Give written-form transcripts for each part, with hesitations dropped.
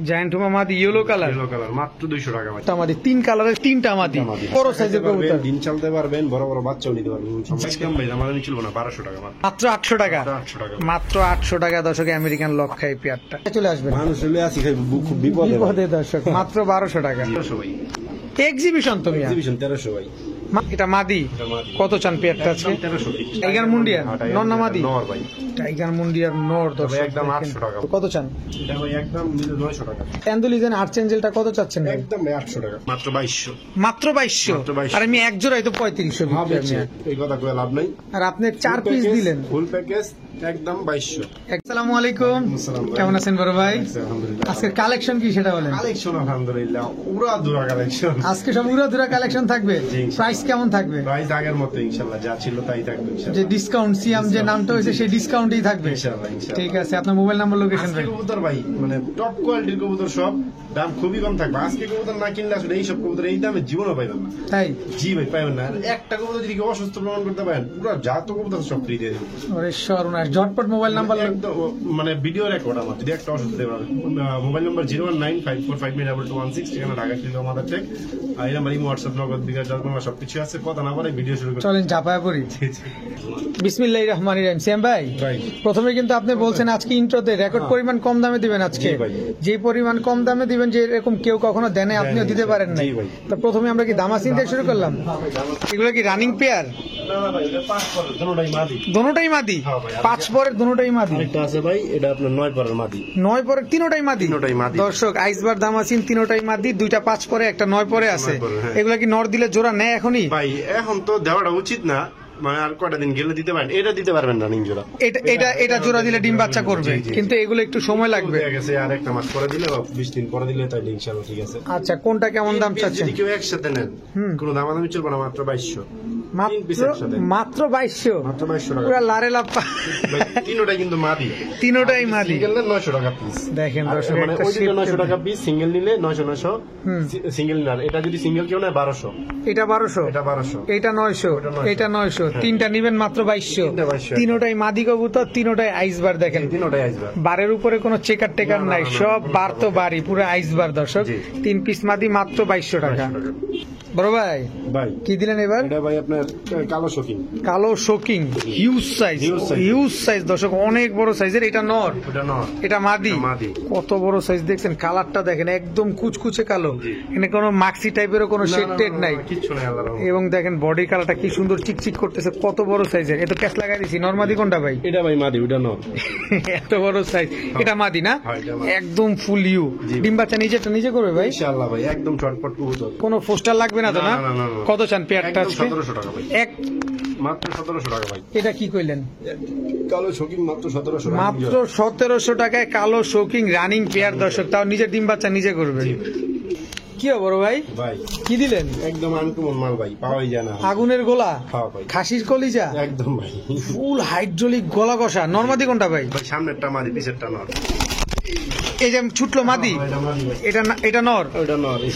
Giant হুমা মাদি yellow colour মাত্র 200 টাকা। মাদি 3 কালারের 3টা মাদি বড় সাইজের কবুতর, দিন চালতে পারবেন, বড় বড় বাচ্চাও নিতে পারবেন। একদম ভাই আমাদের চলবে না, 1200 টাকা মাত্র 800 টাকা, মাত্র 800 টাকা দর্শক। আমেরিকান লক খাই পেয়ারটা চলে আসবে, মানুষ হলে আসি খাই খুব বিপদে দর্শক। মাত্র 1200 টাকা। 1300 ভাই, এক্সিবিশন তো মিয়া, এক্সিবিশন 1300 ভাই। এটা মাদি কত চান পেয়ারটা আজকে? 1300 ভাই। টাইগার মুন্ডিয়ার নর না মাদি? নর ভাই, টাইগার মুন্ডিয়ার নর দর্শক। একদম 800 টাকা। কত চান? এটা ভাই একদম 900 টাকা। অ্যান্ডুলিজেন আর্চেঞ্জেলটা কত চাচ্ছেন ভাই? একদম 800 টাকা, মাত্র 2200। মাত্র 2200। আর আমি এক জোড়াই তো 3500 বিক্রি। এই কথা কই লাভ নাই। আর আপনি 4 পিস দিলেন ফুল প্যাকেজ একদম 2200। আসসালামু আলাইকুম, কেমন আছেন বড় ভাই? আলহামদুলিল্লাহ। আজকের কালেকশন কি সেটা বলেন? কালেকশন আলহামদুলিল্লাহ উড়া দুরা কালেকশন। আজকে সব উড়াধুরা কালেকশন থাকবে। প্রাইস কেমন থাকবে? প্রাইস আগের মতো ইনশাআল্লাহ, যা ছিল তাই থাকবে যে ইনশাআল্লাহ। ডিসকাউন্ট সিয়াম যে নামটা হয়েছে সেই ডিসকাউন্টই থাকবে ইনশাআল্লাহ ইনশাআল্লাহ। ঠিক আছে, আপনার মোবাইল নাম্বার লোকেশন ভাই। কবুতর ভাই মানে টপ কোয়ালিটির কবুতর, সব দাম খুবই কম থাকবে। আজকে কবুতর না কিনলে আসলে এই সব কবুতর এই দামে জীবনও পাইবেন না। তাই? জি ভাই পাইবেন না। আর একটা কবুতর যদি কেউ অসুস্থ প্রমাণ করতে পারেন, পুরো যত কবুতর সব ফ্রি দিয়ে দেবেন। ওরে সর্বনাশ, ঝটপট মোবাইল নাম্বার একদম মানে ভিডিও রেকর্ড আমার যদি একটা অসুস্থ দেবেন। মোবাইল নাম্বার 01954592216, ঠিকানা ঢাকা কিলো আমাদের টেক। আর এই নাম্বার হোয়াটসঅ্যাপ, নগদ, বিকাশ, জলবাংলা সবকিছু আছে। কথা না বলে ভিডিও শুরু করি। চলেন চাপায় পড়ি। বিসমিল্লাহির রহমানির রহিম। সিয়াম ভাই, প্রথমে কিন্তু আপনি বলছেন আজকে ইন্ট্রোতে রেকর্ড পরিমাণ কম দামে দিবেন আজকে। যে পরিমাণ কম দামে দিবেন যে এরকম কেউ কখনো দেনে, আপনিও দিতে পারেন না। তো প্রথমে আমরা কি দামাসিন দিয়ে শুরু করলাম? এগুলো কি রানিং পেয়ার? দোনোটাই মাদি? 5 পরের দোনোটাই মাদি। এটা আছে ভাই, এটা আপনার 9 পরের মাদি। 9 পরের তিনোটাই মাদি? তিনোটাই মাদি দর্শক। আইসবার দামাসিন তিনোটাই মাদি, দুইটা 5 পরে, একটা 9 পরে আছে। এগুলা কি নর দিলে জোড়া নেয় এখনই? ভাই এখন তো দেওয়াটা উচিত না, মানে আর কয়টা দিন গেলে দিতে পারেন। এটা দিতে পারবেন রানিং জোড়া। এটা জোড়া দিলে ডিম বাচ্চা করবে, কিন্তু এগুলো একটু সময় লাগবে। আর একটা মাস পরে দিলে বা 20 দিন পরে দিলে তাই ইনশাআল্লাহ ঠিক আছে। আচ্ছা, কোনটা কেমন দাম চাচ্ছেন? যদি কেউ একসাথে নেন কোনো দামাদামি চলবে না, মাত্র 2200। মাত্র 2200? মাত্র 2200 টাকা। পুরো লারে লাপ্পা। তিনোটাই কিন্তু মাদি, তিনোটাই মাদি। সিঙ্গেল নিলে 900 টাকা পিস। দেখেন দর্শক, মানে ওই দিকে 900 টাকা পিস, সিঙ্গেল নিলে 900 সিঙ্গেল নিলে। এটা যদি সিঙ্গেল কেউ নেয় 1200। এটা 1200, এটা 1200, এটা 900, এটা 900। তিনটা নিবেন মাত্র 2200। তিনোটাই মাদি কবুতর, তিনোটাই আইসবার। দেখেন তিনোটাই আইসবার, বারের উপরে কোনো চেকার টেকার নাই, সব বার তো বাড়ি, পুরো আইসবার দর্শক। 3 পিস মাদি মাত্র 2200 টাকা। বড় ভাই কি দিলেন এবার? এটা ভাই আপনার কালো শোকিং। কালো shocking, huge size, huge size দর্শক, অনেক বড় সাইজের। এটা নর, এটা মাদি। কত বড় সাইজ দেখছেন, কালারটা দেখেন একদম কুচকুচে কালো, এখানে কোনো মাক্সি টাইপেরও কোনো শেড টেড নাই, এবং দেখেন বডি কালারটা কি সুন্দর চিকচিক করতেছে, কত বড় সাইজের। এত ক্যাশ লাগাই দিছি। নর মাদি কোনটা ভাই? এটা ভাই মাদি, ওটা নর। এত বড় সাইজ, এটা মাদি না? একদম ফুল ইউ। ডিম বাচ্চা নিজেরটা নিজে করবে ভাই ইনশাআল্লাহ ভাই, একদম চটপট কবুতর, কোনো পোস্টার লাগবে না তো না? কত চান পেয়ারটা? 1700 টাকা ভাই, মাত্র 1700 টাকা ভাই। এটা কি কইলেন? কালো শোকিং মাত্র 1700, মাত্র 1700 টাকায় কালো শোকিং রানিং পেয়ার দর্শক, তাও নিজের ডিম বাচ্চা নিজে করবে। কি বড় ভাই কি দিলেন? একদম আনকমন মাল ভাই, পাওয়াই যায় না। আগুনের গোলা, খাসির কলিজা, একদম ভাই ফুল হাইড্রোলিক গলা কষা। নরমাদি কোনটা ভাই? সামনেরটা মাদি, পিছেরটা নর। এই যে ছুটলো মাদি, এটা নর,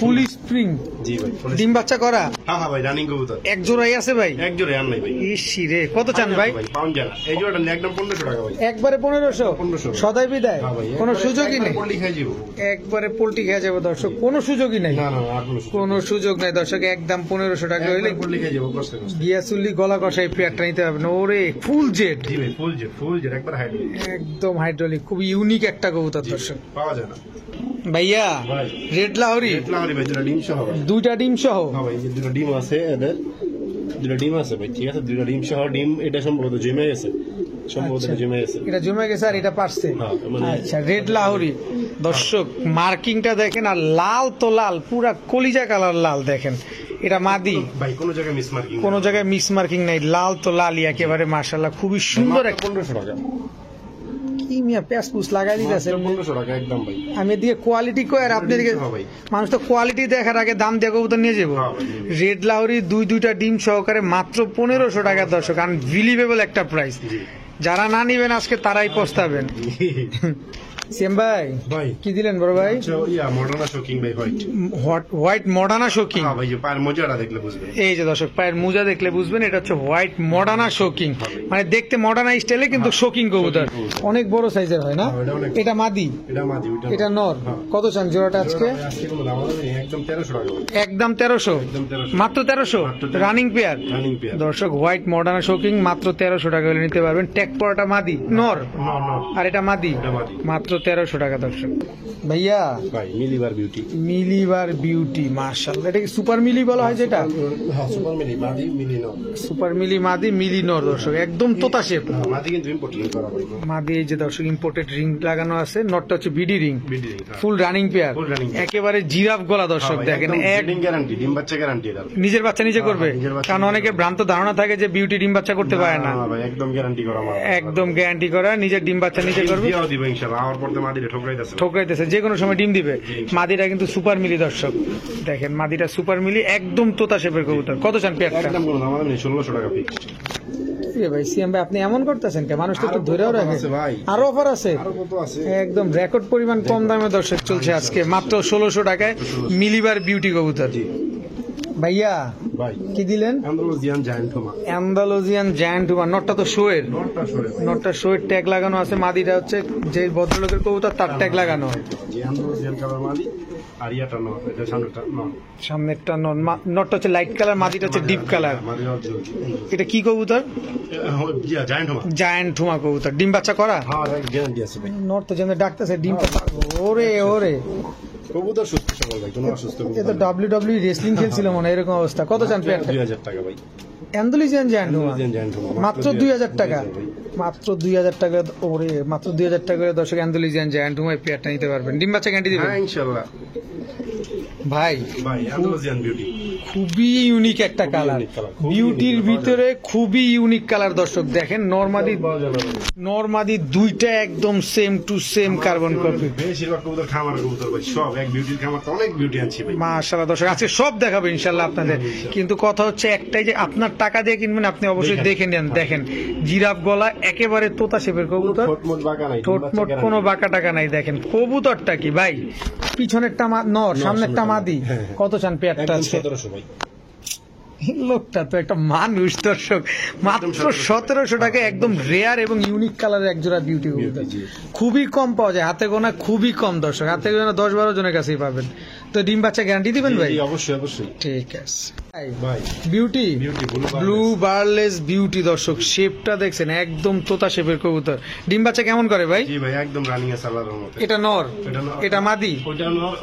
ফুল স্প্রিং। জি ভাই, ডিম বাচ্চা করা। হ্যাঁ ভাই, রানিং কবুতর। এক জোড়াই আছে ভাই? এক জোড়াই আর নাই ভাই। ইসি রে, কত চান ভাই? পাউন্ড জানা এই জোড়াটা একদম 1500 টাকা ভাই। একবারে 1500? সদাই বিদায়, কোনো সুযোগই নেই। পোল্ট্রি খাই যাব, একবারে পোল্ট্রি খেয়ে যাবে দর্শক, কোনো সুযোগই নেই। না না, কোনো সুযোগ নেই দর্শক, একদম 1500 টাকা হইলে পোল্ট্রি খাই যাব। কষ্ট কষ্ট গিয়াসুল্লি গলা কষাই পেয়ারটা নিতে হবে না। ওরে ফুল জেড। জি ভাই, ফুল জেড একবার হাইড্রোলিক, একদম হাইড্রোলিক, খুব ইউনিক একটা কবুতর দর্শক, পাওয়া যায় না ভাইয়া। রেড লাহোরি, ভাই দুটো ডিম সহ, দুইটা ডিম সহ। হ্যাঁ ভাই, দুটো ডিম আছে, এদের দুটো ডিম আছে ভাই, ঠিক আছে। দুটো ডিম সহ, ডিম এটা সম্ভবত জমে গেছে, এটা জমে গেছে আর এটা পারছে। আচ্ছা, রেড লাহোরি দর্শক, মার্কিংটা দেখেন, আর লাল তো লাল, পুরা কলিজা কালার লাল। দেখেন এটা মাদি ভাই, কোনো জায়গায় মিস মার্কিং নাই, লাল তো লালই একেবারে, মাশাআল্লাহ খুবই সুন্দর। 1500 টাকা কি মিয়া প্যাসপুস লাগাই দিতেছে। 1500 টাকা একদম ভাই। আমি এদিকে কোয়ালিটি কই আর আপনি এদিকে মানুষ তো কোয়ালিটি দেখার আগে দাম দিয়ে কবুতর নিয়ে যাবো। রেড লাহোরি দুইটা ডিম সহকারে মাত্র 1500 টাকা দর্শক, আনবিলিভেবল একটা প্রাইস। যারা না নিবেন আজকে তারাই পস্তাবেন। সিএম ভাই ভাই কি দিলেন বড় ভাই? মডার্না শোকিং ভাই হোয়াইট। White Moderna shocking. ভাই যে পায়ের মোজাটা দেখলে বুঝবেন। এই যে দর্শক পায়ের মোজা দেখলে বুঝবেন এটা হচ্ছে হোয়াইট মডার্না শোকিং, মানে দেখতে মডার্না স্টাইলে কিন্তু শোকিং কবুতর, অনেক বড় সাইজের হয় না? এটা মাদি, এটা নর। কত চান জোড়াটা আজকে? একদম 1300 টাকা। একদম 1300, মাত্র 1300 রানিং পেয়ার। দর্শক হোয়াইট মডার্না শোকিং মাত্র 1300 টাকা হলে নিতে পারবেন। ট্যাগ পরাটা মাদি নর, আর এটা মাদি, মাত্র 1300 টাকা। দর্শক ভাইয়া ভাই মিলিবার বিউটি। মিলিবার বিউটি মাশাআল্লাহ, এটা কি সুপার মিলি বলা হয় যেটা? সুপার মিলি মাদি, মিলি নর। সুপার মিলি মাদি, মিলি নর। দর্শক একদম তোতা শেপ। মাদি কিন্তু ইম্পোর্ট লিংক করা ভাই। মাদি এই যে দর্শক ইম্পোর্টেড রিং লাগানো আছে, নটটা হচ্ছে BD ring, BD ring. Full running pair, একেবারে জিরাফ গলা। দর্শক দেখেন ডিম গ্যারান্টি, ডিম বাচ্চা গ্যারান্টি এটা। নিজের বাচ্চা নিজে করবে, কারণ অনেকের ভ্রান্ত ধারণা থাকে যে বিউটি ডিম বাচ্চা করতে পারে না। ভাই একদম গ্যারান্টি করা মাল, একদম গ্যারান্টি করা, নিজের ডিম বাচ্চা নিজে করবে। দিও দিব ইনশাআল্লাহ। আর পড়তে মাদিরে ঠোকরাইতেছে, যে কোনো সময় ডিম দিবে। মাদিটা কিন্তু সুপার মিলি। দর্শক দেখেন মাদিটা সুপার মিলি, একদম তোতা শেপের কবুতর। কত চান পেয়ারটা? একদম কোনো দাম নেই, 1600 টাকা ফিক্সড। ভাই সিএম ভাই আপনি এমন করতেছেন কে? মানুষ তো একটু ধরেও রাখে। আরো অফার আছে, একদম রেকর্ড পরিমাণ কম দামে দর্শক চলছে আজকে মাত্র 1600 টাকায় মিলিবার বিউটি কবুতর। ভাইয়া ভাই কি দিলেন? অ্যান্ডালুজিয়ান জায়ান্ট হুমা। অ্যান্ডালুজিয়ান জায়ান্ট হুমা। নটটা তো শোয়ের, নটটা শোয়ের ট্যাগ লাগানো আছে। মাদিটা হচ্ছে যে ভদ্রলোকের কবুতর তার ট্যাগ লাগানো। অ্যান্ডালুজিয়ান কালার মাদি, আর ইয়াটা নর, এটা সামনেটা নর। সামনেরটা নর, নটটা হচ্ছে লাইট কালার, মাদিটা হচ্ছে ডিপ কালার। এটা কি কবুতর? জায়ান্ট হুমা। জায়ান্ট হুমা কবুতর। ডিম বাচ্চা করা? হ্যাঁ গ্যারান্টি আছে ভাই। নর তো যেন ডাকতেছে ডিম বাচ্চা। ওরে ওরে কবুতর সুস্থ সবল ভাই, কোনো অসুস্থ কবুতর। এটা WWE রেসলিং খেলছিল মনে হয়, এরকম অবস্থা। কত চান পেয়ারটা? 2000 টাকা ভাই। অ্যান্ডালুজিয়ান জায়ান্ট হুমা মাত্র 2000 টাকা। মাত্র 2000 টাকা। ওরে মাত্র 2000 টাকা করে দর্শক অ্যান্ডালুজিয়ান জায়ান্ট হুমা পেয়ারটা নিতে পারবেন। ডিম বাচ্চা গ্যারান্টি দিবেন? হ্যাঁ ইনশাআল্লাহ ভাই। ভাই অ্যান্ডালুজিয়ান বিউটি খুবই ইউনিক একটা কালার, বিউটির ভিতরে খুবই ইউনিক কালার। দর্শক দেখেন নরমাদি দুইটা একদম same to same carbon copy. বেশিরভাগ কবুতর খামার কবুতর ভাই, সব এক বিউটির খামার, তো অনেক বিউটি আনছি ভাই। মাশাআল্লাহ দর্শক আজকে সব দেখাবো ইনশাআল্লাহ আপনাদের, কিন্তু কথা হচ্ছে একটাই যে আপনার টাকা দিয়ে কিনবেন, আপনি অবশ্যই দেখে নেন। দেখেন জিরাফ গলা, একেবারে তোতা শেপের কবুতর, ঠোঁটমোট কোনো বাঁকা টাকা নাই। দেখেন কবুতরটা কি ভাই, পিছনেরটা নর, সামনেরটা মাদি। কত চান পেয়ারটা? 1700 ভাই। লোকটা তো একটা মানুষ। দর্শক মাত্র 1700 টাকা, একদম রেয়ার এবং ইউনিক কালারের একজোড়া বিউটি কবুতর। খুবই কম পাওয়া যায়, হাতে গোনা খুবই কম। দর্শক হাতে গোনা 10-12 জনের কাছেই পাবেন। তো ডিম বাচ্চা গ্যারান্টি দিবেন ভাই? অবশ্যই অবশ্যই। ঠিক আছে ভাই। Beauty blue বারলেস beauty. দর্শক শেপটা দেখছেন, একদম তোতা শেপের কবুতর। ডিম বাচ্চা কেমন করে ভাই? জি ভাই একদম রানিং আছে আল্লাহর রহমতে। এটা নর, এটা মাদি? ওটা নর,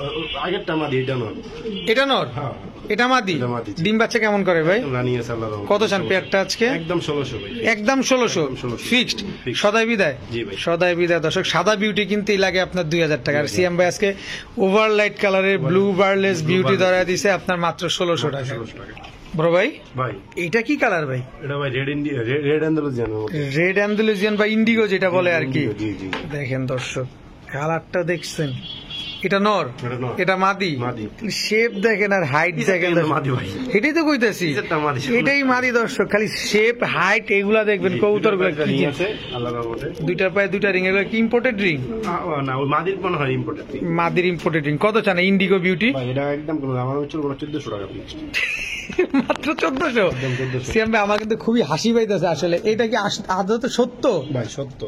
আগেরটা মাদি, এটা নর। এটা নর, এটা মাদি। ডিম বাচ্চা কেমন করে ভাই? রানিং আছে আল্লাহর রহমতে। কত চান পেয়ারটা আজকে? একদম 1600 ভাই। একদম 1600 ফিক্সড। সদাই বিদায়? জি ভাই সদাই বিদায়। দর্শক সাদা বিউটি কিনতেই লাগে আপনার 2000 টাকা। আর সিএম ভাই আজকে ওভারলাইট কালারের ব্লু বারলেস বিউটি ধরা দিছে আপনার মাত্র 1600 টাকা। বড় ভাই ভাই এটা কি কালার ভাই? এটা ভাই রেড অ্যান্ডালুজিয়ান। রেড অ্যান্ডালুজিয়ান বা ইন্ডিগো যেটা বলে আর কি। জি জি। দেখেন দর্শক কালারটা দেখছেন, এটা নর, এটা মাদি। শেপ দেখেন আর হাইট দেখেন। এটাই তো কইতেছি, এটাই মাদি। দর্শক খালি শেপ হাইট এগুলা দেখবেন। কবুতর গুলো দুইটার পায়ে দুইটা রিং, এগুলো কি ইম্পোর্টেড রিং? না ওই মাদির মনে হয় ইম্পোর্টেড। মাদির ইম্পোর্টেড রিং। কত চান ইন্ডিগো বিউটি? এটা একদম কোনো আমার হচ্ছে 1400 টাকা ফিক্সড। মাত্র 1400? সিএম ভাই আমার কিন্তু খুবই হাসি পাইতেছে আসলে। এটা কি আদতে সত্য ভাই? সত্য।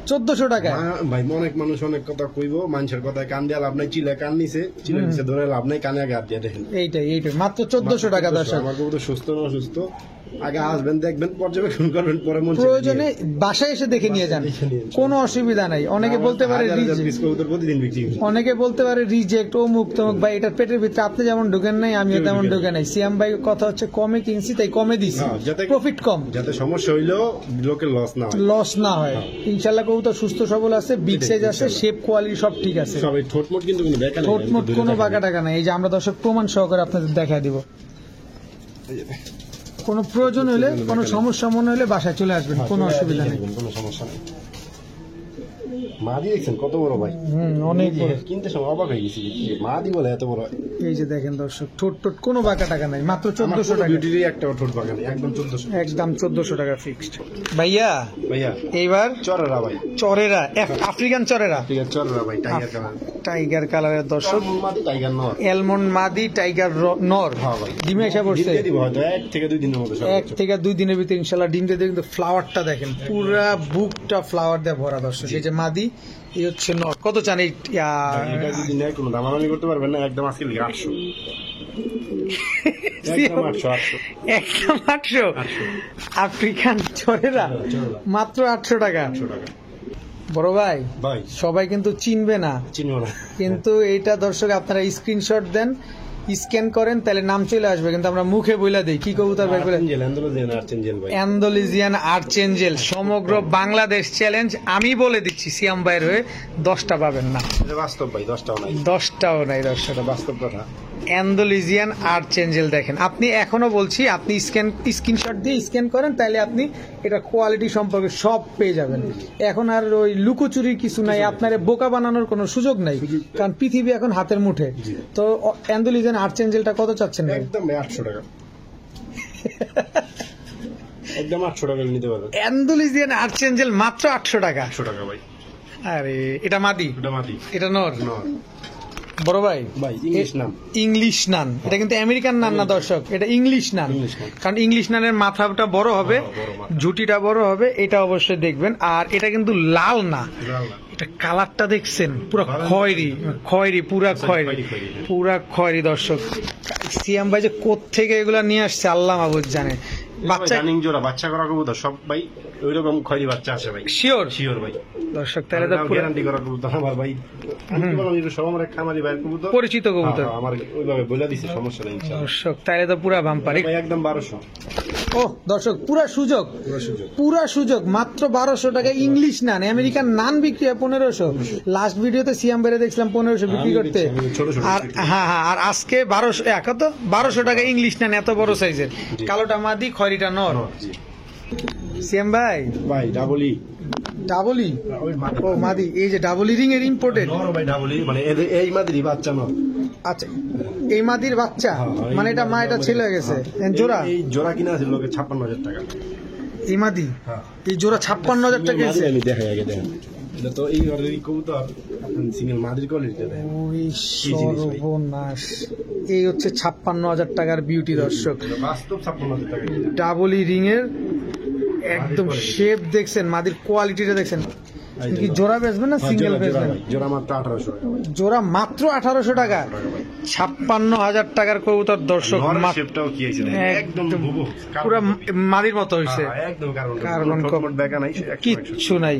1400 টাকা ভাই। অনেক মানুষ অনেক কথা কইব, মানুষের কথায় কান দিয়ে লাভ নাই। চিলে কান নিছে, চিলে নিচে ধরে লাভ নাই, কানে আগে হাত দিয়ে দেখেন। এইটাই মাত্র 1400 টাকা। দর্শক আমার কবুতর সুস্থ না অসুস্থ আগে আসবেন, দেখবেন, পর্যবেক্ষণ করবেন, পরে মন প্রয়োজনে বাসায় এসে দেখে নিয়ে যান, কোনো অসুবিধা নাই। অনেকে বলতে পারে প্রতিদিন বিক্রি, অনেকে বলতে পারে রিজেক্ট ও মুখ তমুক। ভাই এটার পেটের ভিতরে আপনি যেমন ঢুকেন নাই, আমিও তেমন ঢুকে নাই। সিয়াম ভাই কথা হচ্ছে কমে কিনছি তাই কমে দিছি, প্রফিট কম, যাতে সমস্যা হইলেও লোকের লস না হয়। ইনশাল্লাহ কবুতর সুস্থ সবল আছে, বিগ সাইজ আছে, শেপ কোয়ালিটি সব ঠিক আছে। ঠোঁটমোট কিন্তু ঠোঁটমোট কোনো বাঁকা টাকা নাই। এই যে আমরা দর্শক প্রমাণ সহকারে আপনাদের দেখা দিব। কোনো প্রয়োজন হলে, কোনো সমস্যা মনে হলে বাসায় চলে আসবেন, কোনো অসুবিধা নেই। কোনো সমস্যা নেই। মাদি দেখছেন কত বড় ভাই, অনেক বড়। কিনতে সময় অবাক হয়ে গেছি, মাদি বলে এত বড়। এই যে দেখেন দর্শক, ঠোঁট টোট কোনো বাঁকা টাকা নাই, মাত্র 1400 টাকা। বিউটিরই একটা ঠোঁট বাগান, একদম 1400, একদম 1400 টাকা ফিক্সড। ভাইয়া ভাইয়া এইবার চরেরা ভাই, চরেরা, আফ্রিকান চরেরা, ঠিক আছে চরেরা ভাই, টাইগার কালার, টাইগার কালারের দর্শক, মাদি টাইগার নর, অ্যালমন্ড মাদি টাইগার নর। হ্যাঁ ভাই, ডিমে এসে পড়ছে, ডিম দিয়ে দিব হয়তো 1 থেকে 2 দিনের মধ্যে। 1 থেকে 2 দিনের ভিতরে ইনশাল্লাহ ডিম দিয়ে দেবে। কিন্তু ফ্লাওয়ারটা দেখেন, পুরা বুকটা ফ্লাওয়ার দিয়ে ভরা দর্শক। এই যে মাদি, এই হচ্ছে নর। কত চান এই এটা যদি নেয় কোনো দামাদামি করতে পারবেন না, একদম আজকে 800, একদম 800, একদম 800? আফ্রিকান চরেরা মাত্র 800 টাকা। 800 টাকা বড় ভাই, ভাই, সবাই কিন্তু চিনবে না, চিনবো না কিন্তু এইটা দর্শক আপনারা স্ক্রিনশট দেন, স্ক্যান করেন, তাহলে নাম চলে আসবে। কিন্তু আমরা মুখে বইলা দেই কি কবুতর ভাই বলে, অ্যান্ডালুজিয়ান আর্চেঞ্জেল। সমগ্র বাংলাদেশ চ্যালেঞ্জ, আমি বলে দিচ্ছি সিয়াম ভাইয়ের হয়ে 10টা পাবেন না, বাস্তব ভাই, 10টাও নাই, 10টাও নাই দর্শক। বাস্তব কথা। অ্যান্ডালুজিয়ান আর্চেঞ্জেল দেখেন, আপনি এখনো বলছি, আপনি স্ক্রিনশট দিয়ে স্ক্যান করেন, তাহলে আপনি এটা কোয়ালিটি সম্পর্কে সব পেয়ে যাবেন। এখন আর ওই লুকোচুরির কিছু নাই, আপনার বোকা বানানোর কোনো সুযোগ নাই, কারণ পৃথিবী এখন হাতের মুঠে। তো অ্যান্ডালুজিয়ান আর্চেঞ্জেলটা কত চাচ্ছেন ভাই? একদম 800 টাকা, একদম 800 টাকা নিতে পারবেন। অ্যান্ডালুজিয়ান আর্চেঞ্জেল মাত্র 800 টাকা। 800 টাকা ভাই। আরে এটা মাদি, এটা মাদি, এটা নর। নর বড় ভাই, ভাই, ইংলিশ নাম, ইংলিশ নান। এটা কিন্তু আমেরিকান নান না দর্শক, এটা ইংলিশ নান। ইংলিশ নান। কারণ ইংলিশ নানের মাথাটা বড় হবে, বড় মাথা। ঝুটিটা বড় হবে, এটা অবশ্যই দেখবেন। আর এটা কিন্তু লাল না, লাল না। এটা কালারটা দেখছেন পুরো খয়েরি, খয়েরি, পুরা খয়েরি, পুরা খয়েরি দর্শক। সিয়াম ভাই যে কোত্থেকে এগুলা নিয়ে আসছে আল্লাহ মাহবুব জানে। বাচ্চা রানিং জোড়া, বাচ্চা করা কবুতর সব ভাই ওইরকম খয়রি বাচ্চা আছে ভাই, শিওর শিওর ভাই দর্শক। তাহলে তো পুরো গ্যারান্টি করা কবুতর আমার ভাই, আমি কি বললাম, এটা সব আমার এক খামারি ভাইয়ের কবুতর, পরিচিত কবুতর আমার ওইভাবে বলে দিছে, সমস্যা নেই ইনশাআল্লাহ দর্শক। তাহলে তো পুরা বাম্পার। ভাই, একদম 1200। ও দর্শক, পুরা সুযোগ, পুরো সুযোগ। পুরা সুযোগ, মাত্র 1200 টাকা। ইংলিশ নান, আমেরিকান নান বিক্রি হয় 1500। লাস্ট ভিডিওতে সিয়াম বেড়ে দেখছিলাম 1500 বিক্রি আমি করতে। দেখছি, আমি ছোট ছোট আর বিক্রি হ্যাঁ হ্যাঁ, আর আজকে 1200 টাকা ইংলিশ নান, এত বড় সাইজের। কালোটা মাদি, খয়রিটা নর। জি সিয়াম ভাই, ভাই, ডাবলি ডাবলি, ওই মাদি, ও মাদি, এই যে ডাবলি রিং এর ইম্পোর্টেড। নর ভাই, ডাবলি মানে এই মাদিরই বাচ্চা নর। আচ্ছা, এই মাদির বাচ্চা, হ্যাঁ, মানে এটা মা, এটা ছেলে গেছে। জোড়া, এই জোড়া কিনা আছে লোকে 56,000 টাকা। এই মাদি, হ্যাঁ, এই জোড়া 56,000 টাকা গেছে। আমি দেখাই আগে, দেখেন এটা তো এই অলরেডি কবুতর, আপনার সিঙ্গেল মাদির কোয়ালিটি দেখেন। ওই জিনিস ভাই? সর্বনাশ, এই হচ্ছে 56,000 টাকার বিউটি দর্শক। এটা বাস্তব 56,000 টাকা। ডাবলি রিং এর একদম শেপ দেখছেন, মাদির কোয়ালিটিটা দেখছেন। কি জোড়া বেচবেন না সিঙ্গেল বেচবেন? জোড়া মাত্র 1800 টাকা ভাই। জোড়া মাত্র 1800 টাকা, 56,000 টাকার কবুতর দর্শক। নরের শেপটাও কি হয়েছে দেখেন, একদম হুবহু পুরো মাদির মতো হয়েছে, একদম কার্বন কার্বন ঠোঁট দেখা নাই, 100 কিচ্ছু নাই,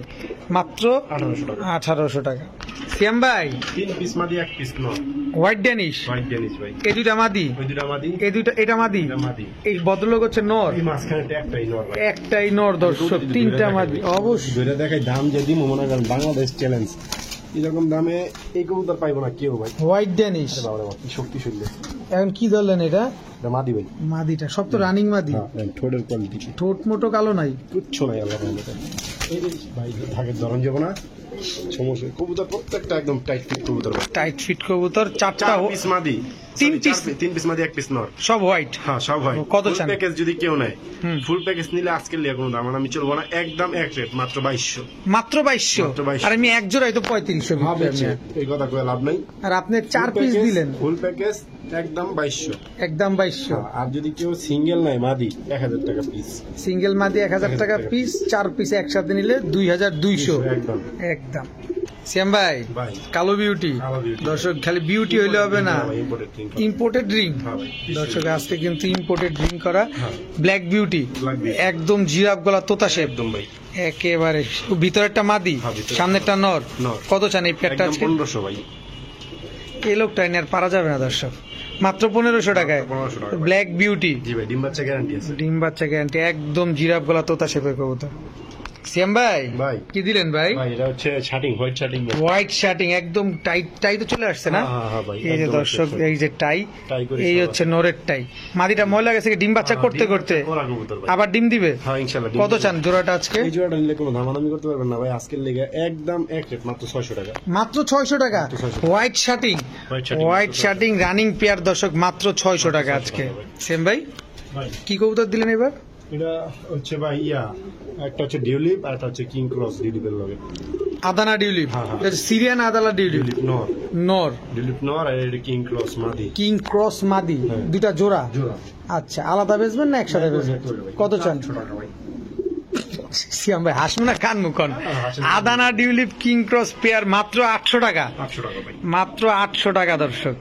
মাত্র 1800 টাকা। 1800 টাকা। সিয়াম ভাই, 3 পিস মাদি, 1 পিস নর, হোয়াইট ড্যানিশ, হোয়াইট ডেনিশ ভাই। এই দুইটা মাদি, ওই দুটা মাদি, এই দুইটা, এটা মাদি, এটা মাদি। এই ভদ্রলোক হচ্ছে নর, এই মাঝখানে একটাই নর ভাই। একটাই নর দর্শক, তিনটা মাদি অবশ্যই। দুইটা দেখাই, দাম যে দিমু মনে করেন বাংলাদেশ চ্যালেঞ্জ, এরকম দামে এই কবুতর পাইবো না কেউ ভাই। হোয়াইট ড্যানিশ, আরে বাবা রে বাবা, কি শক্তি শুনলে। এখন কি ধরলেন এটা? এটা মাদি ভাই। মাদিটা সব তো রানিং মাদি, হ্যাঁ, ঠোঁটের কোয়ালিটি ঠোঁট মোটো কালো নাই। কিচ্ছু নাই আল্লাহ রহমতে। এই যে ভাই ঢাকের ধরন যাবো না, সমস্যা কবুতর প্রত্যেকটা একদম টাইট ফিট কবুতর ভাই। টাইট ফিট কবুতর, 4টা 4 পিস মাদি, 3 পিস, 3 পিস মাদি, 1 পিস নর। সব হোয়াইট। হ্যাঁ, সব হয়। কত ফুল চান? প্যাকেজ যদি কেউ নেয়, হুম। ফুল প্যাকেজ নিলে আজকের লিয়ে কোনো দাম আমি চলবো না, একদম এক রেট, মাত্র 2200। মাত্র 2200। মাত্র 2200। আর আমি এক জোড়াই তো 3500 বিক্রি ভাবছি, আমি। এই কথা কয়ে লাভ নাই। আর আপনি 4 পিস দিলেন, ফুল প্যাকেজ একদম 2200। একদম 2200। আর যদি কেউ সিঙ্গেল নেয় মাদি, 1000 টাকা পিস। সিঙ্গেল মাদি 1000 টাকা পিস, 4 পিস একসাথে নিলে 2200 একদম একদম। সিয়াম ভাই, ভাই, কালো বিউটি কালো beauty। দর্শক, খালি বিউটি হইলে হবে না, ইম্পোর্টেড থিং। ইম্পোর্টেড রিং হ্যাঁ ভাই, দর্শক, আজকে কিন্তু ইম্পোর্টেড রিং করা হ্যাঁ। Black beauty, Black beauty। একদম জিরাফ গলা তোতা শেপ একদম ভাই, একেবারে। ভিতরেরটা মাদি, হ্যাঁ, ভিতরেরটা সামনেরটা নর। নর। কত চান এই প্যাকটা একদম আজকে? 1500 ভাই। এই লোকটা এনে আর পারা যাবে না দর্শক, মাত্র 1500 টাকায় 1500 টাকা ভাই। ব্ল্যাক বিউটি, জি ভাই, ডিম বাচ্চা গ্যারান্টি আছে। ডিম বাচ্চা গ্যারান্টি, একদম জিরাফ গলা তোতা শেপের কবুতর। সিয়াম ভাই ভাই। কি দিলেন ভাই? ভাই এটা হচ্ছে শার্টিং, হোয়াইট শার্টিং। হোয়াইট শার্টিং একদম টাই তো চলে আসছে না? হ্যাঁ ভাই, এই যে একদম দর্শক perfect। এই যে টাই, টাই করে এই সব হচ্ছে নরের টাই। মাদিটা ময়লা গেছে কি ডিম বাচ্চা করতে করতে ওরা কবুতর ভাই। আবার ডিম দিবে? হ্যাঁ ইনশাআল্লাহ। কত চান জোড়াটা আজকে? এই জোড়াটা নিলে কোনো দামাদামি করতে পারবেন না ভাই, আজকের লেগে একদম এক রেট, মাত্র 600 টাকা। মাত্র 600 টাকা। মাত্র 600 টাকা। হোয়াইট শার্টিং, White shirting, হোয়াইট মাত্র শার্টিং রানিং পেয়ার দর্শক মাত্র 600 টাকা আজকে। সেম ভাই ভাই কি কবুতর দিলেন এবার? এটা হচ্ছে ভাই একটা হচ্ছে ডিউলিপ আর একটা হচ্ছে কিং ক্রস ডিউলিপের লগে। আদানা ডিউলিপ, হ্যাঁ, হ্যাঁ। এটা সিরিয়ান আদানা ডিউলিপ। ডিউলিপ নর, নর ডিউলিপ নর আর এটা কিং ক্রস মাদি। কিং ক্রস মাদি, হ্যাঁ। দুটা জোড়া। জোড়া। আচ্ছা আলাদা বেচবেন না একসাথে বেচবেন? কত চান? 800 টাকা ভাই। সিয়াম ভাই হাসবো না কান মুখন। হাসেন। আদানা ডিউলিপ কিং ক্রস পেয়ার মাত্র 800 টাকা। 800 টাকা ভাই। মাত্র 800 টাকা দর্শক।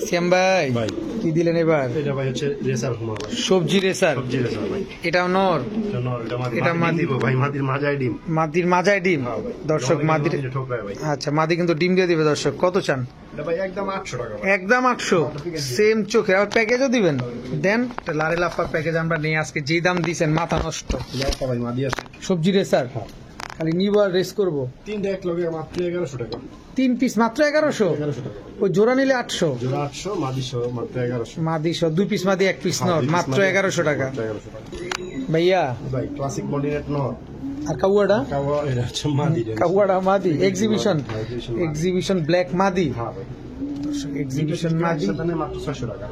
সিয়াম ভাই ভাই। কি দিলেন এবার? এটা ভাই হচ্ছে রেসার হুমা ভাই। সবজি রেসার, সবজি রেসার ভাই। এটাও নর, এটা নর, এটা মাদি। এটা মাদি। দিব ভাই, মাদির মাজায় ডিম। মাদির মাজায় ডিম। হ্যাঁ ভাই। দর্শক মাদির, মাদির ঠোকরায় ভাই। আচ্ছা মাদি কিন্তু ডিম দিয়ে দিবে দর্শক। কত চান? এটা ভাই একদম 800 টাকা ভাই। একদম 800। সেম চোখে আর প্যাকেজও দিবেন দেন। লারে লাফা প্যাকেজ আমরা নিয়ে আজকে যে দাম দিছেন মাথা নষ্ট। একটা ভাই মাদি আছে। সবজি রেসার হ্যাঁ। খালি নিব আর রেস করবো। তিনটা এক লগে মাত্র 1100 টাকা। 3 পিস মাত্র 1100। 1100 টাকা। ওই জোড়া নিলে 800। জোড়া 800, মাদি সহ মাত্র 1100। মাদি সহ 2 পিস মাদি 1 পিস নর মাত্র 1100 টাকা। 1100 টাকা। ভাইয়া ভাই ক্লাসিক বডি রেট নর। আর কাউয়াটা? কাওয়া এটা হচ্ছে মাদি। কাউয়াটা মাদি এক্সিবিশন, হ্যাঁ, exhibition মাদি। এক্সিবিশন ব্ল্যাক মাদি। হ্যাঁ ভাই। এক্সিবিশন মাদি একসাথে মাত্র 600 টাকা।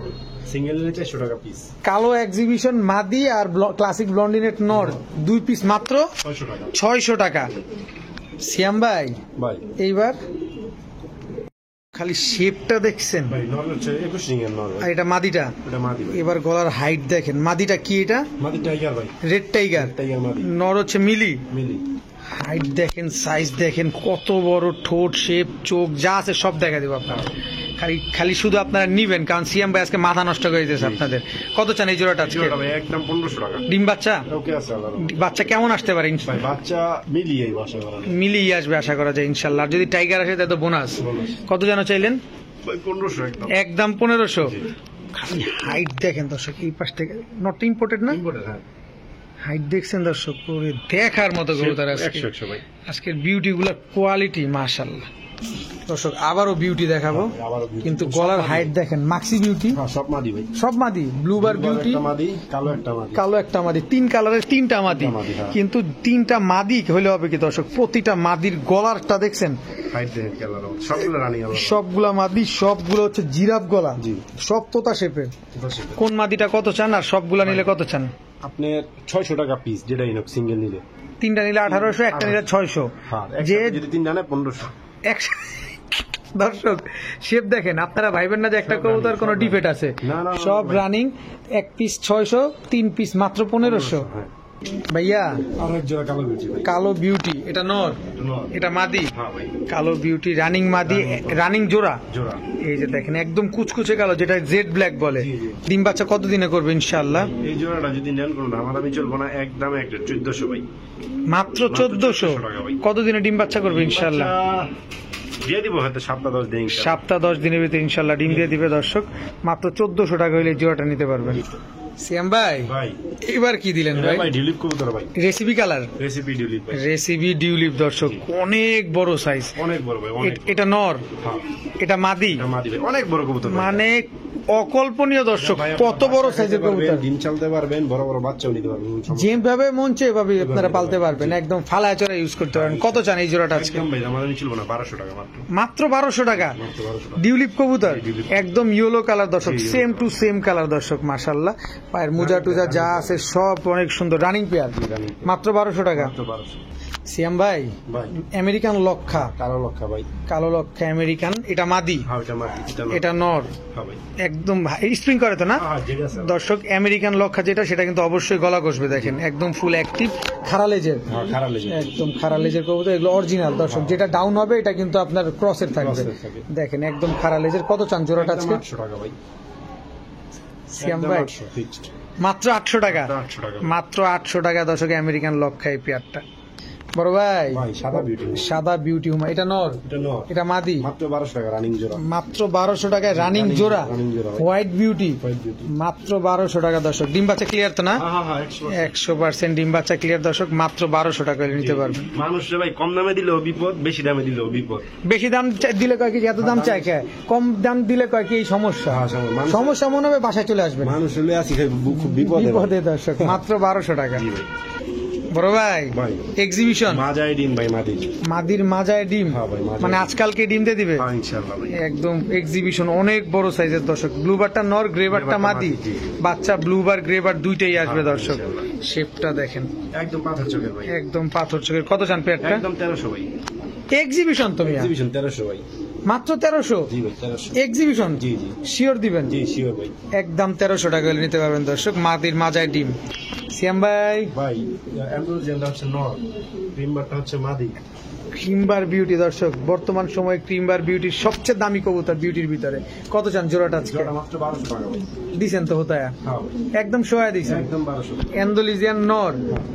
সিঙ্গেল নিলে 400 টাকা পিস। কালো এক্সিবিশন মাদি আর ক্লাসিক ব্লন্ডিনেট নর 2 পিস মাত্র 600 টাকা। 600 টাকা। সিয়াম ভাই ভাই এইবার খালি শেপটা দেখছেন? ভাই নর হচ্ছে 21 রিং এর নর আর ভাই। এটা মাদিটা। এটা মাদি ভাই। এবার গলার হাইট দেখেন। মাদিটা কি এটা? মাদি টাইগার ভাই। Red tiger. টাইগার মাদি। নর হচ্ছে মিলি। মিলি। হাইট দেখেন, সাইজ দেখেন, কত বড় ঠোঁট, শেপ, চোখ যা আছে সব দেখা দেবো আপনার। খালি খালি শুধু আপনারা নিবেন, কারণ সিএম ভাই আজকে মাথা নষ্ট করে দিতেছে আপনাদের। কত চান এই জোড়াটা আজকে? জোড়াটা ভাই একদম 1500 টাকা। ডিম বাচ্চা? ওকে আছে আল্লাহর। বাচ্চা কেমন আসতে পারে? ভাই বাচ্চা মিলি এই বাসা করা। মিলিয়ে আসবে আশা করা যায় ইনশাল্লাহ। আর যদি টাইগার আসে তাহলে তো বোনাস। Bonus। কত যেন চাইলেন? ভাই 1500 একদম। একদম 1500। জি। খালি হাইট দেখেন দর্শক, এই পাশ থেকে নট ইম্পোর্টেড না? ইম্পোর্টেড হ্যাঁ। হাইট দেখছেন দর্শক, পুরো দেখার মতো কবুতর আজকে। 100 ভাই। আজকের বিউটি গুলার কোয়ালিটি মাশাআল্লাহ। দর্শক আবারও বিউটি দেখাবো, আবারও beauty। কিন্তু গলার হাইট দেখেন, মাক্সি বিউটি হ্যাঁ সব মাদি ভাই। সব মাদি। ব্লুবার বিউটি, একটা মাদি, কালো একটা মাদি। কালো একটা মাদি, 3 কালারের 3টা মাদি। তিনটা মাদি, হ্যাঁ। কিন্তু 3টা মাদি হলে হবে কি দর্শক, প্রতিটা মাদির গলারটা দেখছেন, হাইট দেখেন কালার সবগুলো রানী আলো। সবগুলা মাদি, সবগুলো হচ্ছে জিরাফ গলা, জি। সব তোতা শেপের। কোন মাদিটা কত চান আর সবগুলা নিলে কত চান? আপনি 600 টাকা পিস, যেটা ইনক সিঙ্গেল নিলে। 3টা নিলে 1800, একটা নিলে 600। হ্যাঁ যে যদি 3 জানে 1500। দর্শক শেপ দেখেন, আপনারা ভাইবেন না যে একটা কবুতর কোনো ডিফেক্ট আছে। না, না, সব ভাই। রানিং। 1 পিস 600, 3 পিস মাত্র 1500। হ্যাঁ। ভাইয়া আর এক জোড়া কালো বিউটি ভাই। কালো বিউটি, এটা নর, এটা মাদি। হ্যাঁ ভাই। কালো বিউটি রানিং মাদি, রানিং জোড়া। জোড়া। এই যে দেখেন একদম কুচকুচে কালো, যেটা জেড ব্ল্যাক বলে। জি, জি। ডিম বাচ্চা কতদিনে করবে ইনশাআল্লাহ? এই জোড়াটা যদি নেন কোনো আমার আমি চলবো না, একদম একটা 1400 ভাই। মাত্র 1400। টাকা ভাই। কতদিনে ডিম বাচ্চা করবে ইনশাআল্লাহ? দিয়ে দিব হয়তো 7-10 দিন। সপ্তাহ 10 দিনের ভিতরে ইনশাআল্লাহ ডিম দিয়ে দিবে দর্শক। মাত্র 1400 টাকা হইলে জোড়াটা নিতে পারবেন। সিয়াম ভাই ভাই এবার কি দিলেন ভাই? ভাই ডিউলিপ কবুতর ভাই। রেসিপি কালার, রেসিপি ডিউলিপ ভাই। রেসিপি ডিউলিপ দর্শক, অনেক বড় সাইজ। অনেক বড় ভাই, অনেক। এটা নর, হ্যাঁ এটা মাদি। এটা মাদি ভাই, অনেক বড় কবুতর ভাই। মানে অকল্পনীয় দর্শক, ভাই, কত বড় বাচ্চা সাইজের খেতে পারবেন, কবুতর। ডিম চালতে পারবেন, বড় বড় বাচ্চাও নিতে পারবেন। যেভাবে মন চায় এভাবে আপনারা পালতে পারবেন, একদম ফালায় চড়া ইউজ করতে পারবেন। কত চান এই জোড়াটা আজকে? একদম ভাই আমাদের ছিল না 1200 টাকা মাত্র। মাত্র 1200 টাকা। মাত্র 1200 টাকা। ডিউলিপ কবুতর, ডিউলিপ। একদম ইয়েলো কালার দর্শক, জি, সেম টু সেম কালার দর্শক মাশাআল্লাহ। পায়ের মোজা টুজা যা আছে সব অনেক সুন্দর, রানিং পেয়ার। running pair। মাত্র 1200 টাকা। মাত্র 1200 সিয়াম ভাই ভাই। আমেরিকান লক্ষা, কালো লক্ষা ভাই। কালো লক্ষা আমেরিকান, এটা মাদি, হ্যাঁ এটা মাদি, এটা নর। হ্যাঁ ভাই। একদম স্প্রিং করে তো না হ্যাঁ ঠিক আছে। দর্শক? আমেরিকান লক্ষা যেটা, সেটা কিন্তু অবশ্যই গলা কষবে। দেখেন একদম ফুল অ্যাক্টিভ, খাড়া লেজের, হ্যাঁ খারাপ লেগে। একদম খাড়া লেজের কবুতর। এগুলো অরিজিনাল দর্শক, যেটা ডাউন হবে এটা কিন্তু আপনার ক্রসের থাকবে। Cross-এর থাকে। দেখেন একদম খাড়া লেজের। কত চান জোড়াটা আজকে? 800 টাকা ভাই। সিয়াম একদম ভাই 800 fixed। মাত্র 800 টাকা। 800 টাকা। মাত্র 800 টাকা দর্শক আমেরিকান লক্ষা এই পেয়ারটা। বড় ভাই ভাই সাদা বিউটি, সাদা বিউটি হুমা, এটা নর, এটা নর, এটা মাদি, মাত্র 1200 টাকা রানিং জোড়া, মাত্র 1200 টাকায় রানিং জোড়া, রানিং জোড়া ভাই। হোয়াইট বিউটি হোয়াইট বিউটি, মাত্র 1200 টাকা দর্শক। ডিম বাচ্চা ক্লিয়ার তো না? হ্যাঁ হ্যাঁ 100%। 100% ডিম বাচ্চা ক্লিয়ার দর্শক, মাত্র 1200 টাকা হলে নিতে পারবেন। মানুষ রে ভাই কম দামে দিলেও বিপদ, বেশি দামে দিলেও বিপদ। বেশি দাম দিলে কয় কি এত দাম চাই কে, কম দাম দিলে কয় কি এই সমস্যা, সমস্যা মনে হবে বাসায় চলে আসবেন, মানুষ হলে আসি খুব বিপদে বিপদে দর্শক। মাত্র 1200 টাকা। জি ভাই। বড় ভাই ভাই এক্সিবিশন মাজাই ডিম ভাই, মাদি, মাদির মাজায় ডিম, হ্যাঁ ভাই, মাজায় মানে আজকালকে ডিম দিয়ে দিবে হ্যাঁ ইনশাআল্লাহ ভাই। একদম এক্সিবিশন, অনেক বড় সাইজের দর্শক। ব্লুবারটা নর, গ্রেবারটা মাদি, জি। বাচ্চা ব্লুবার গ্রেবার দুইটাই আসবে হ্যাঁ, দর্শক। ইনশাআল্লাহ। শেপটা দেখেন একদম পাথর চোখের ভাই, একদম পাথর চোখের। কত চান পেয়ারটা? একদম 1300 ভাই। এক্সিবিশন তুমি এক্সিবিশন 1300 ভাই। মাত্র 1300 জি ভাই 1300। এক্সিবিশন, জি জি শিওর দিবেন? জি শিওর ভাই। একদম 1300 টাকা হলে নিতে পারবেন দর্শক, মাদির মাজায় ডিম। সিয়াম ভাই ভাই অ্যান্ড্রোজেনটা হচ্ছে নর, ক্রিমবারটা হচ্ছে মাদি। ক্রিমবার বিউটি দর্শক, বর্তমান সময়ে ক্রিমবার বিউটির সবচেয়ে দামি কবুতর বিউটির ভিতরে। কত চান জোড়াটা আজকে? জোড়া মাত্র 1200 টাকা ভাই। দিছেন তো হোতায়া, হ্যাঁ একদম সোয়া দিছেন। একদম 1200 টাকা। এন্ডোলিজিয়ান নর,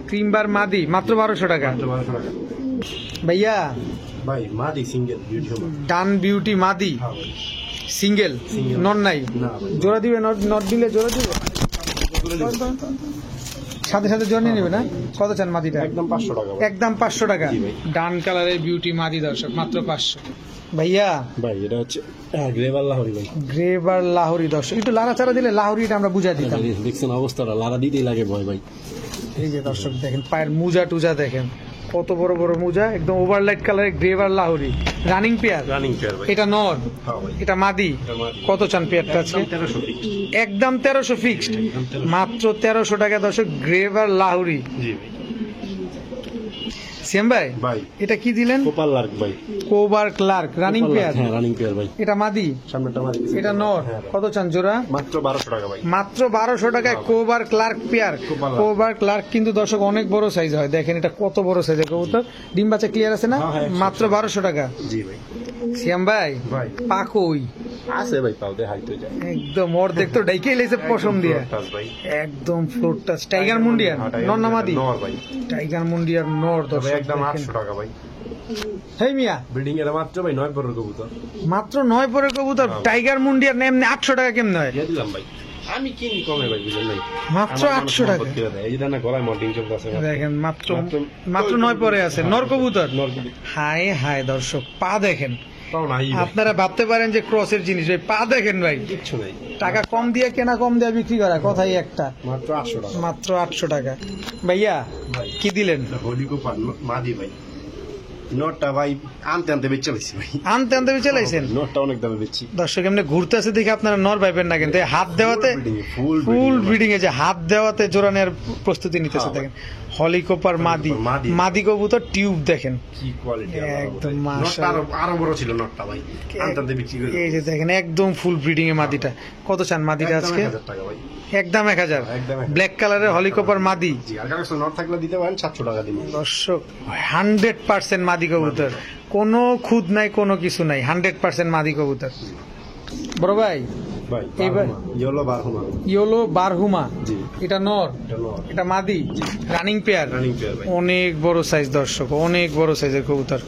ক্রিমবার মাদি, মাত্র 1200 টাকা। মাত্র 1200 টাকা। ভাইয়া ভাই মাদি সিঙ্গেল বিউটি হবে। ডান বিউটি মাদি হ্যাঁ ভাই। Single, Single। নর নাই? না ভাই। জোড়া দিবে? নট দিলে জোড়া দিবে? সাথে সাথে জোড়া নিয়ে নেবে না? কত চান মাদিটা? একদম 500 টাকা ভাই। একদম 500 টাকা। জি ভাই। ডান কালারের বিউটি মাদি দর্শক, মাত্র 500। ভাইয়া ভাই এটা হচ্ছে গ্রেভার লাহোরি ভাই। গ্রেবার লাহোরি দর্শক, একটু লাড়াচাড়া দিলে লাহোরিটা আমরা বুঝাই দিতাম। দেখছেন অবস্থাটা, লারা দিতেই লাগে ভয় ভাই। এই যে দর্শক দেখেন পায়ের মুজা টুজা দেখেন, কত বড় বড় মুজা, একদম ওভারলাইট কালারের গ্রেবার Lahori running pair. Running pair ভাই। এটা নর, হ্যাঁ ভাই। এটা মাদি। এটা মাদি। কত চান পেয়ারটা আজকে? একদম 1300 ফিক্স। একদম 1300 ফিক্সড, একদম 1300। মাত্র 1300 টাকা দর্শক, গ্রেভার লাহোরি। জি ভাই। সিয়াম ভাই ভাই এটা কি দিলেন? কোপাল লার্ক ভাই। কোবার ক্লার্ক রানিং পেয়ার, হ্যাঁ রানিং পেয়ার ভাই। এটা মাদি, সামনেটা মাদি। এটা নর। হ্যাঁ ভাই। কত চান জোড়া? মাত্র 1200 টাকা ভাই। মাত্র 1200 টাকায় কোবার ক্লার্ক পেয়ার। কোবার ক্লার্ক। কোবার ক্লার্ক কিন্তু দর্শক অনেক বড় সাইজ হয়, দেখেন এটা কত বড় সাইজের কবুতর। ডিম বাচ্চা ক্লিয়ার আছে না? হ্যাঁ, হ্যাঁ, 100 মাত্র 1200 টাকা। জি ভাই। সিয়াম ভাই ভাই পাকই আছে ভাই, পাও দেখাইতে যায়। একদম অর্ধেক তো ডাইকে লেছে পশম দিয়ে, টাচ ভাই। একদম ফ্লোর টাচ। টাইগার মুন্ডিয়ার হ্যাঁ, টাইগার নর না মাদি? নর ভাই। টাইগার মুন্ডিয়ার নর তবে দর্শক একদম দেখেন। 800 টাকা ভাই। হেই মিয়া ব্রিডিং এর মাত্র ভাই 9 পরের কবুতর। মাত্র 9 পরের কবুতর, হ্যাঁ। টাইগার মুন্ডিয়ার এমনি 800 টাকা কেমন হয়? দিয়ে দিলাম ভাই। আমি কিনি কমে ভাই, বুঝলেন নাই? মাত্র আমার 800 টাকা। সম্পত্তি দেয়। এই যে না গলায় মডিং চলতে আছে। দেখেন মাত্র মাত্র- মাত্র 9 পরে আছে নর কবুতর। নর কবুতর। হায় হায় দর্শক, পা দেখেন। তাও নাই ভাই। আপনারা ভাবতে পারেন যে ক্রসের জিনিস, ভাই পা দেখেন ভাই। কিচ্ছু নাই। টাকা কম দিয়ে কেনা, কম দিয়ে বিক্রি করা, কথাই একটা। মাত্র 800 টাকা। মাত্র 800 টাকা। ভাইয়া ভাই কি দিলেন? হোলি কোপার মাদি ভাই। নটটা ভাই আনতে আনতে বেচে লাইছি ভাই। আনতে আনতে চালাইছেন নটটা অনেক দামে বেচছি। দর্শক, এমনি ঘুরতে আছে দেখে আপনারা নর পাইবেন না, কিন্তু এই হাত দেওয়াতে ফুল ব্রিডিং এ যে হাত দেওয়াতে জোড়া নেওয়ার প্রস্তুতি নিতেছে। হ্যাঁ, দেখেন হলিকপার মাদি, মাদি। মাদি কবুতর টিউব দেখেন। কি কোয়ালিটি একদম নটটা মাশাআল্লাহ। আরো বড় ছিল নটটা ভাই। আনতে আনতে বিক্রি করে এই যে দেখেন একদম ফুল ব্রিডিং এ মাদিটা। কত চান মাদিটা আজকে? 1000 টাকা ভাই। একদম 1000। একদম 1000। ব্ল্যাক কালারের হলিকপার মাদি জি, আর কাছে নট থাকলে দিতে পারেন 700 টাকা দিন। দর্শক 100% মাদি কবুতর, কোনো খুদ নাই, কোনো কিছু নাই, 100% মাদি কবুতর। বড় ভাই ভাই এইবার ইয়েলো বারহুমা। ইয়েলো বারহুমা, জি। এটা নর, এটা নট। এটা মাদি, রানিং পেয়ার। রানিং পেয়ার ভাই। অনেক বড় সাইজ দর্শক, অনেক বড় সাইজের কবুতর।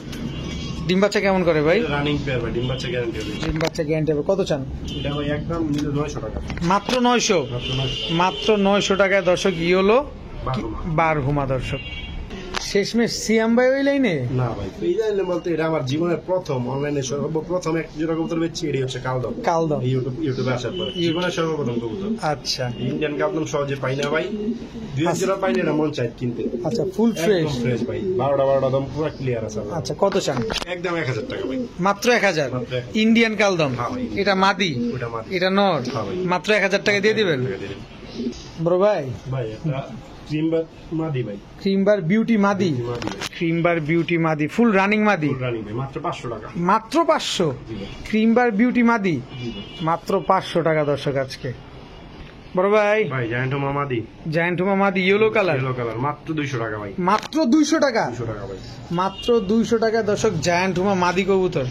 ডিম বাচ্চা কেমন করে ভাই? রানিং পেয়ার ভাই, ডিম বাচ্চা গ্যারান্টি হবে। ডিম বাচ্চা গ্যারান্টি হবে। কত চান? এটা ভাই একদম নিলে 900 টাকা। মাত্র 900। মাত্র 900। মাত্র 900 টাকায় দর্শক ইয়েলো বারহুমা। বারহুমা দর্শক। শেষমেশ সিয়াম ভাই ওই লাইনে? না ভাই, এই জানলে বলতে এটা আমার জীবনের প্রথম অনলাইনে সর্বপ্রথম এক জোড়া কবুতর বেচছি। এটাই হচ্ছে কালদম। কালদম, ইউটিউবে আসার পরে জীবনের সর্বপ্রথম কবুতর। আচ্ছা ইন্ডিয়ান কালদম সহজে পাই না ভাই। 2 জোড়া পাই না, এটা মন চাই কিনতে। আচ্ছা, ফুল ফ্রেশ। একদম ফ্রেশ ভাই। 12টা দম পুরো ক্লিয়ার আছে। আচ্ছা কত চান? একদম 1000 টাকা ভাই। মাত্র 1000। মাত্র 1000। ইন্ডিয়ান কালদম, হ্যাঁ ভাই। এটা মাদি, ওটা মাদি। এটা নর, হ্যাঁ ভাই। মাত্র 1000 টাকা দিয়ে দিবেন। টাকা দিয়ে দিবেন। বড় ভাই ভাই এটা ক্রিমবার মাদি ভাই। ক্রিমবার বিউটি মাদি, মাদি ভাই। ক্রিমবার বিউটি মাদি, ফুল রানিং মাদি, রানিং ভাই মাত্র 500 টাকা। মাত্র 500। জি ভাই। ক্রিমবার বিউটি মাদি জি ভাই। মাত্র 500 টাকা দর্শক আজকে। বড় ভাই ভাই জায়ান্ট মাদি। জায়ান্ট হুমা মাদি ইয়েলো কালার, ইয়েলো কালার মাত্র 200 টাকা ভাই। মাত্র 200 টাকা। 200 টাকা ভাই। মাত্র 200 টাকা দর্শক, জায়ান্ট হুমা মাদি কবুতর।